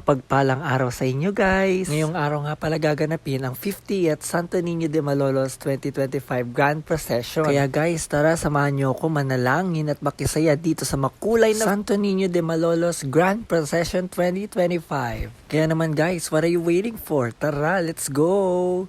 Pagpalang araw sa inyo guys! Ngayong araw nga pala gaganapin ang 50th Santo Niño de Malolos 2025 Grand Procession. Kaya guys, tara samahan nyo ako manalangin at makisaya dito sa makulay na Santo Niño de Malolos Grand Procession 2025. Kaya naman guys, what are you waiting for? Tara, let's go!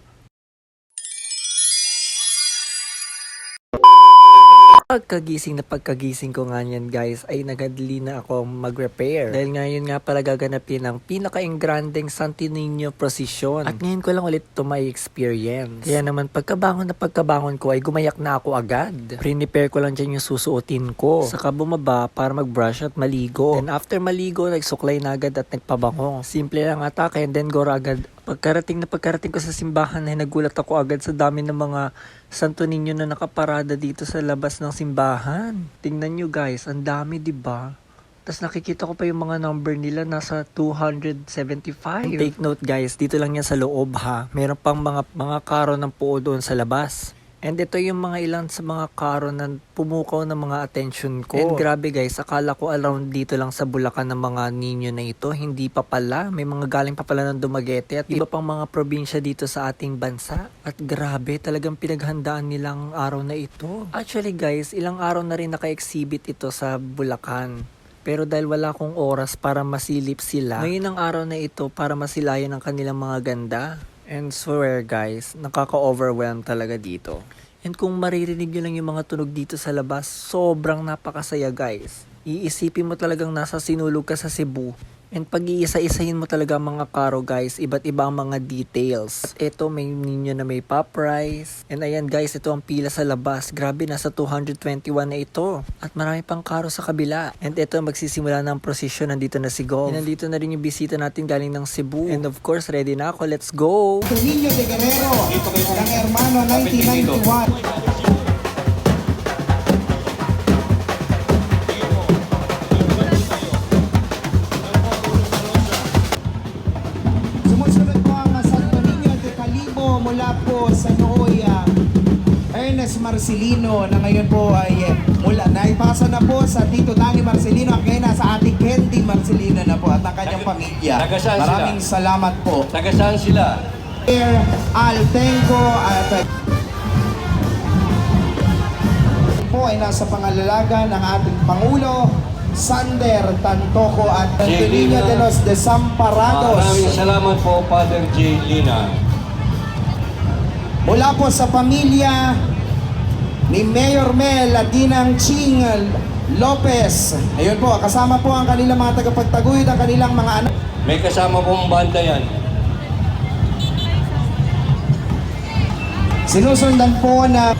Pagkagising ko nga yan guys ay nagadli na ako mag-repair. Dahil ngayon nga pala gaganapin ang pinaka-engrandeng Santo Niño Procession. At ngayon ko lang ulit ito may experience. Kaya naman pagkabangon ko ay gumayak na ako agad. Prepare ko lang dyan yung susuotin ko. Saka bumaba para mag-brush at maligo. And after maligo, nagsuklay na agad at nagpabango. Simple lang atake and then go agad. Pagkarating ko sa simbahan ay nagulat ako agad sa dami ng mga Santo Niño na nakaparada dito sa labas ng simbahan. Tingnan nyo guys, ang dami diba? Tapos nakikita ko pa yung mga number nila nasa 275. Take note guys, dito lang yan sa loob ha. Meron pang mga karo ng puo doon sa labas. And ito yung mga ilan sa mga karo na pumukaw ng mga attention ko. And grabe guys, akala ko around dito lang sa Bulacan ng mga ninyo na ito. Hindi pa pala. May mga galing pa pala ng Dumaguete at iba pang mga probinsya dito sa ating bansa. At grabe, talagang pinaghandaan nilang araw na ito. Actually guys, ilang araw na rin naka-exhibit ito sa Bulacan. Pero dahil wala akong oras para masilip sila, ngayon ang araw na ito para masilayan ang kanilang mga ganda. And swear guys, nakaka-overwhelm talaga dito. And kung maririnig nyo lang yung mga tunog dito sa labas, sobrang napakasaya guys. Iisipin mo talagang nasa sinulog ka sa Cebu. And pag iisa-isahin mo talaga mga karo guys, iba't iba ang mga details. At ito may ninyo na may pop rice. And ayan guys, ito ang pila sa labas. Grabe, nasa 221 na ito. At marami pang karo sa kabila. And ito magsisimula ng procession. Nandito na si Gov. And nandito na rin yung bisita natin galing ng Cebu. And of course, ready na ako. Let's go! Niño de Guerrero, ng Hermano 1991. Sumusunod po ang Santo Niño de Calibo mula po sa Noya, Ernest Marcelino na ngayon po ay naipasa na po sa Tito Dani Marcelino at ngayon nasa Ate Candy Marcelino na po at ang kanyang pamilya. Maraming salamat po. Taga saan sila? Altenco at po ay nasa pangalalaga ng ating Pangulo Sander Tantoco at Antonio de los Desamparados. Maraming salamat po, Father J. Lina. Mula po sa pamilya ni Mayor Mel Ladinang Ching Lopez. Ayun po, kasama po ang kanilang mga tagapagtaguyod, ang kanilang mga anak. May kasama pong banda yan. Sinusundan po na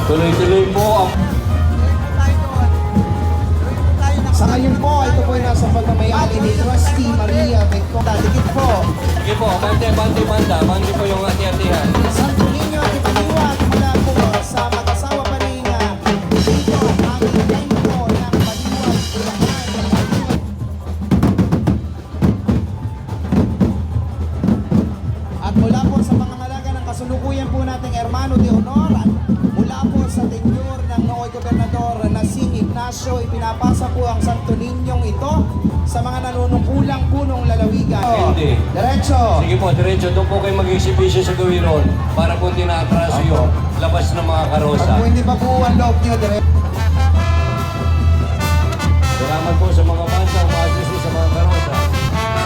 Tuloy-tuloy po ang... sa ngayon po, ito po ay nasa pagmamayari ni Trustee Maria Becota. Dikit po. Sige po, bante po yung ati-atihan. Santo Niño at Ipaniwat mula po sa mag-asawa pa rin dito ang templo ng Paniwat, Bulacan. At mula po sa mga ngalaga ng kasulukuyan po nating Hermano de Honor at mula po sa tenure ng Nooy Gobernador Nasing Ignacio, ipinapasa po ang Santo Niñong ito sa mga nanunungkulang punong lalawigan. Hindi. Diretso. Sige po, diretso. Doon po kayo mag-exhibition sa Gawiron para po tinatraso yung labas ng mga karosa. Pag po hindi pa po ang loob nyo, diretso. Salamat po sa mga banda, umaasisi sa mga karosa.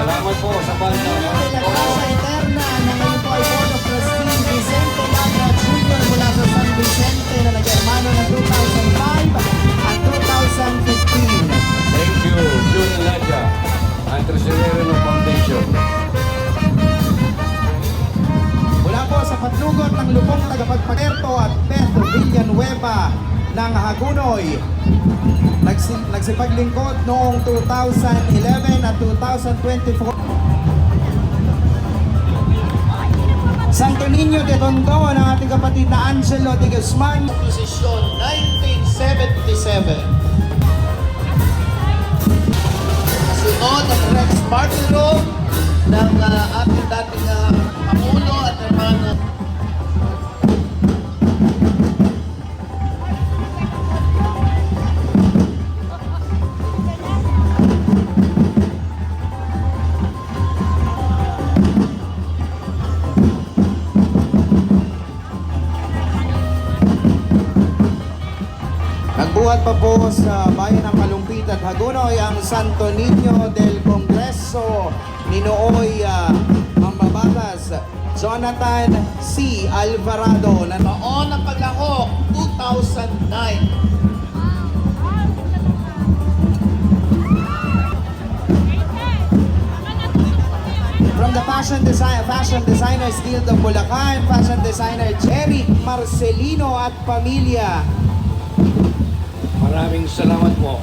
Salamat po sa banda. La Casa Eterna na ngayon po ay Board of Trustees Vicente Lagra Jr. mula sa San Vicente na nag-hermano ng 2005 at 2015. Thank you, June Ladja, ang tresurero ng foundation. Mula po sa patlugot ng Lubong Tagapagpagerto at Pedro Villanueva ng Hagunoy. Nagsipaglingkod noong 2011 at 2024. Santo Niño de Tondo ng ating kapatid na Angelo de Guzman. Posisyon 1977. Kasunod ang Rex Martiro ng ating dating Pangulo at Hermano Buhat pa po sa bayan ng Kalumpit at Hagonoy ang Santo Niño del Congreso ni Nooy Mambabatas Jonathan C. Alvarado na Noon ang paglahok, 2009. from the Fashion Designers Guild of Bulacan, Fashion Designer Jerry Marcelino at pamilya. Maraming salamat po.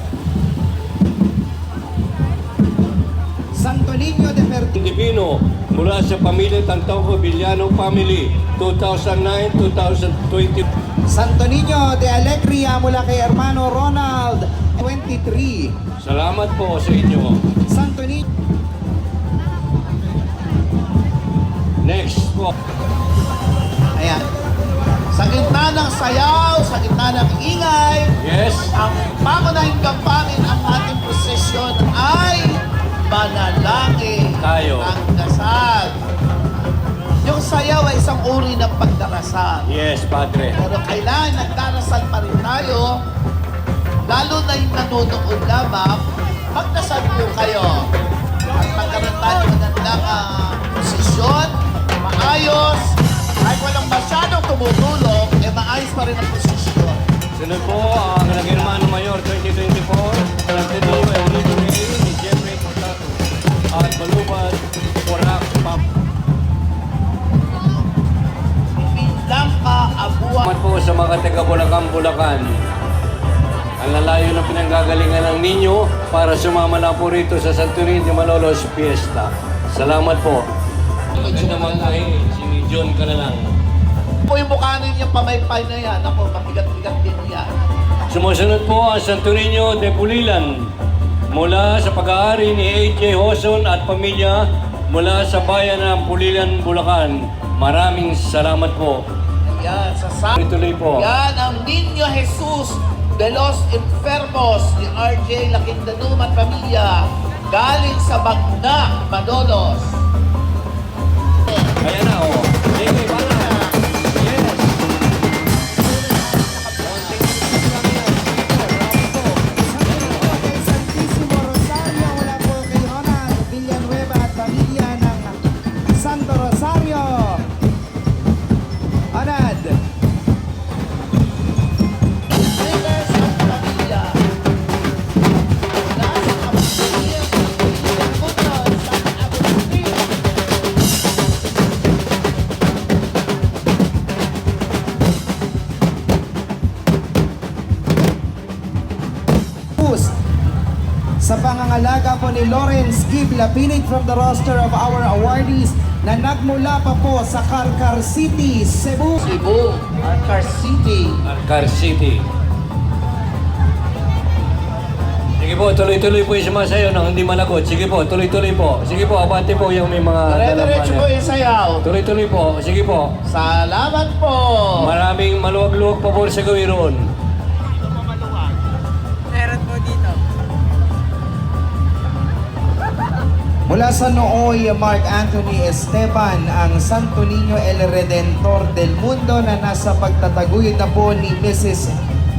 Santo Niño de Pertino. Divino mula sa pamilya Tantauco Villano Family 2009-2020. Santo Niño de Alegria mula kay Hermano Ronald, 23. Salamat po sa inyo. Santo Niño. Next po. Ayan. Sa gitna ng sayaw, sa gitna ng ingay, Yes. ang pangunahing gampanin ang ating prosesyon ay manalangin Tayo. ng dasal. Yung sayaw ay isang uri ng pagdarasal. Yes, Padre. Pero kailangan nagdarasal pa rin tayo, lalo na yung nanonood lamang, magdasal po kayo. At magkaroon tayo ng magandang posisyon, maayos, kahit walang masyadong tumutulong, maayos pa rin ang posisyon. Sunod po ang Nagirmano Mayor 2024, Presidente Enrique Rey, ni Jeffrey Cortato, at Balubad, Porac, Pap. Pinlang kaabuan. Salamat po sa mga taga Bulacan. Ang lalayo ng pinanggagalingan ng ninyo para sumama na po rito sa Santo Niño Malolos Fiesta. Salamat po. Ganda naman tayo, si John ka na lang. Po yung mukha ninyong pamaypay na yan, ako, mabigat-bigat din yan. Sumusunod po ang Santo Niño de Pulilan mula sa pag-aari ni A.J. Hoson at pamilya mula sa bayan ng Pulilan, Bulacan. Maraming salamat po. Yan, Tuloy po. Yan ang Niño Jesus de los Enfermos ni R.J. Lakindanum at pamilya galing sa Bagna, Malolos. Ayan na, oh. Sige, para. Yes. Kay Santísimo Rosario mula po kay Ronald Villanueva at pamilya ng Santo Rosario. Anad. Leaders at pamilya. Mula sa kapatid, Pagkutan, San Agustin. Sa pangangalaga po ni Lawrence Gibb Lapinit from the roster of our awardees na nagmula pa po sa Carcar City, Cebu. Cebu, Arcar City. Car City. Sige po, tuloy-tuloy po yung sumasayo nang hindi malagot. Sige po, tuloy-tuloy po. Sige po, abante po yung may mga Dire-diretso po dalaman. yung sayaw. Tuloy-tuloy po. Sige po. Salamat po. Maraming maluwag-luwag pa po sa gawin roon. Mula sa Nooy, Mark Anthony Esteban, ang Santo Niño El Redentor del Mundo na nasa pagtataguyod na po ni Mrs.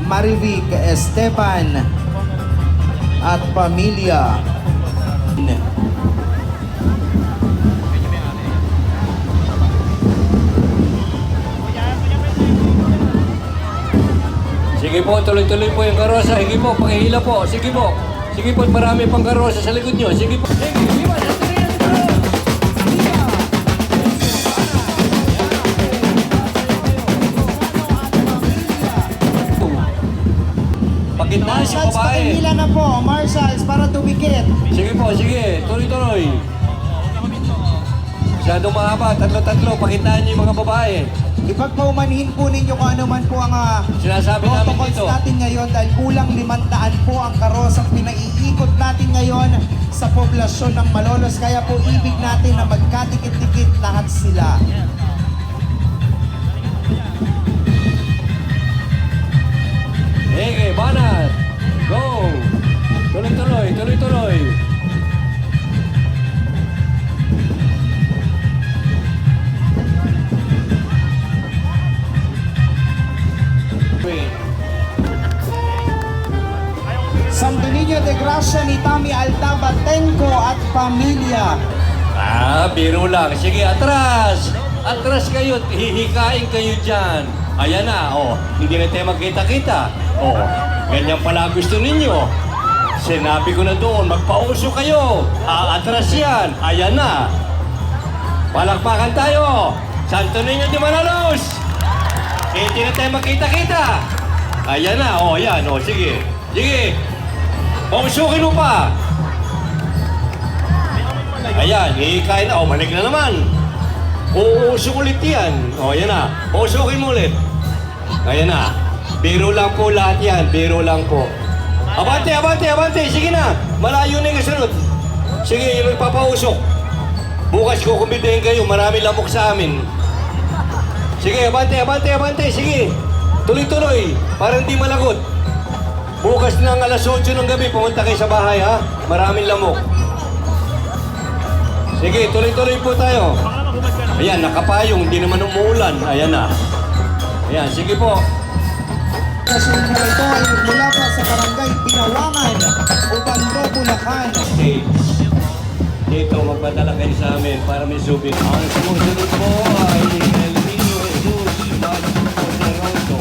Marivic Esteban at pamilya. Sige po, tuloy-tuloy po yung karosa. Sige po, pakihila po. Sige po. Sige po, marami pang karosa sa likod nyo. Sige po. Sige, viva Santo Niño de Toros! Pagkitnaan si Marshals, babae. pakihila na po. Marshals, para tumikit. Sige po, sige. Tuloy-tuloy. Masyadong mahaba. Tatlo-tatlo. Pakitnaan niyo yung mga babae. Ipagpaumanhin po ninyo kung ano man po ang Sinasabi namin protocols dito. natin ngayon dahil kulang 500 po ang karosang pinaiikot natin ngayon sa poblasyon ng Malolos. Kaya po ibig natin na magkadikit-dikit lahat sila. Sige, banat. Go. Tuloy-tuloy. Tuloy-tuloy. grasya ni Tami Altabatenco at pamilya. Biro lang. Sige, atras! Atras kayo, hihikain kayo dyan. Ayan na, hindi na tayo magkita-kita. Ganyan pala gusto ninyo. Sinabi ko na doon, magpauso kayo. Atras yan. Ayan na. Palakpakan tayo. Santo Niño de Malolos. Hindi na tayo magkita-kita. Ayan na, yan, sige. Sige. Pausukin mo pa. Ayan, hihikain na. Manig na naman. Uusok ulit yan. Ayan na. Usukin mo ulit. Ayan na. Biro lang po lahat yan. Biro lang po. Abante, abante, abante. Sige na. Malayo na yung kasunod. Sige, yung magpapausok. Bukas ko kumbidahin kayo. Marami lamok sa amin. Sige, abante, abante, abante. Sige. Tuloy-tuloy. Para hindi malagot. Bukas ng alas 8 ng gabi, pumunta kayo sa bahay, ha? Maraming lamok. Sige, tuloy-tuloy po tayo. Ayan, nakapayong, hindi naman umuulan. Ayan na. Ayan, sige po. Kasunod na ito ay mula pa sa barangay Pinawangan, Ubando, Bulacan. Dito, magpadala kayo sa amin para may subit. Ang sumusunod po ay El Niño Jesus Magpoderoso,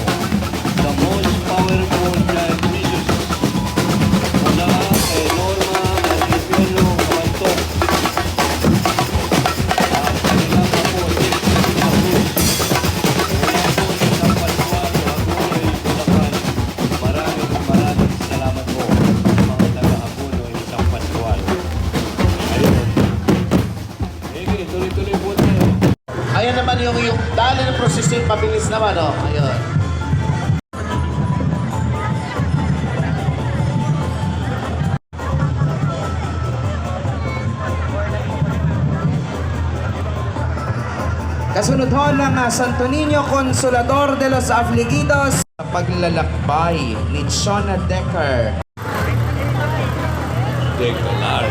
the most powerful giant Jesus. Mula kay Norma at Lipino Kamantok. At kanilang po, Maraming salamat po mga taga-Apuno Isang Pascual. Ayun. Sige, tuloy-tuloy po tayo. Ayan naman yung dali ng prosesyon, mabilis naman, Ayun. Kasunod ho ng Santo Niño Consolador de los Afligidos. Paglalakbay ni Shona Decker. Decalar.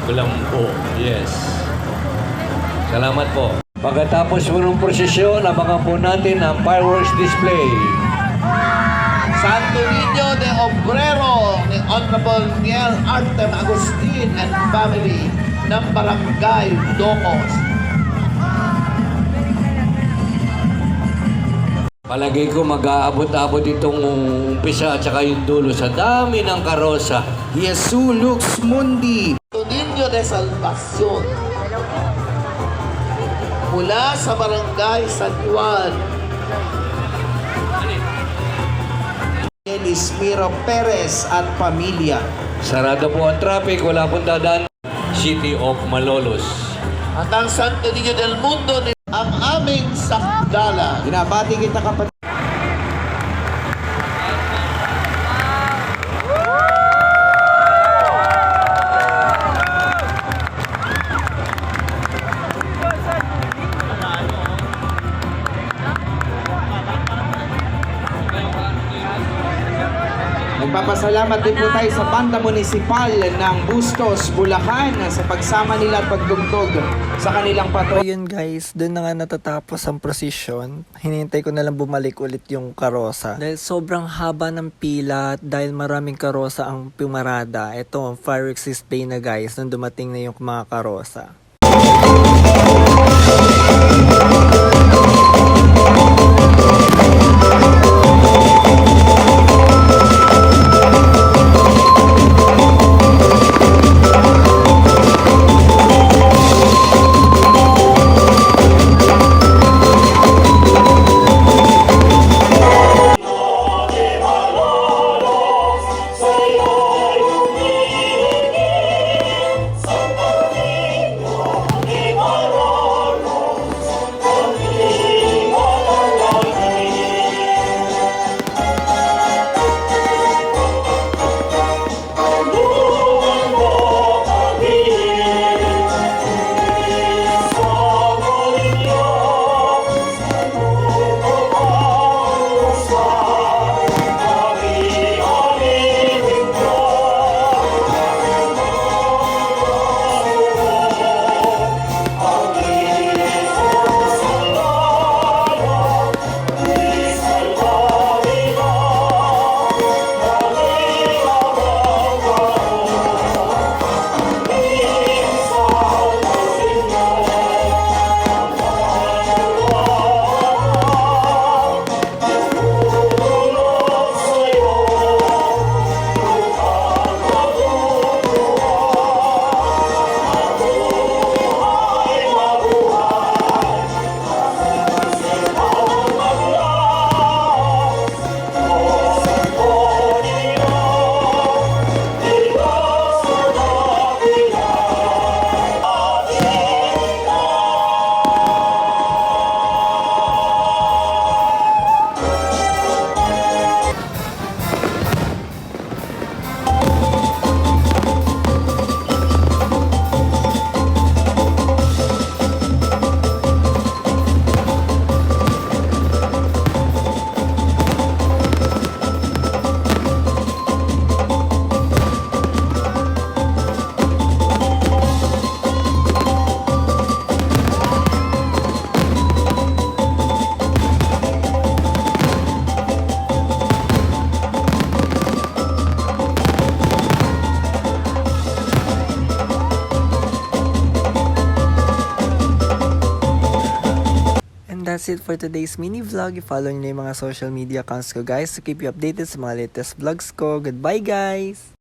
Kulambo. Yes. Salamat po. Pagkatapos po ng prosesyon, abangan po natin ang fireworks display. Santo Niño de Obrero ni Honorable Niel Artem Agustin and family ng Barangay Domos. Palagay ko mag-aabot-abot itong umpisa at saka yung dulo sa dami ng karosa. Jesus Lux Mundi. Santo Niño de Salvacion mula sa Barangay San Juan. Elismiro Perez at pamilya. Sarado po ang traffic, wala pong dadaan. City of Malolos. At ang Santo Niño del Mundo ni ang aming sakdala. Binabati kita kapatid. Nagpapasalamat din po tayo sa Banda Municipal ng Bustos, Bulacan sa pagsama nila at pagdugtog sa kanilang patuloy. Ayun guys, doon na nga natatapos ang prosesyon. Hinihintay ko na lang bumalik ulit yung karosa. Dahil sobrang haba ng pila at dahil maraming karosa ang pumarada. Ito ang fireworks display na guys nung dumating na yung mga karosa. that's it for today's mini vlog. I-follow nyo na yung mga social media accounts ko guys to keep you updated sa mga latest vlogs ko. Goodbye guys!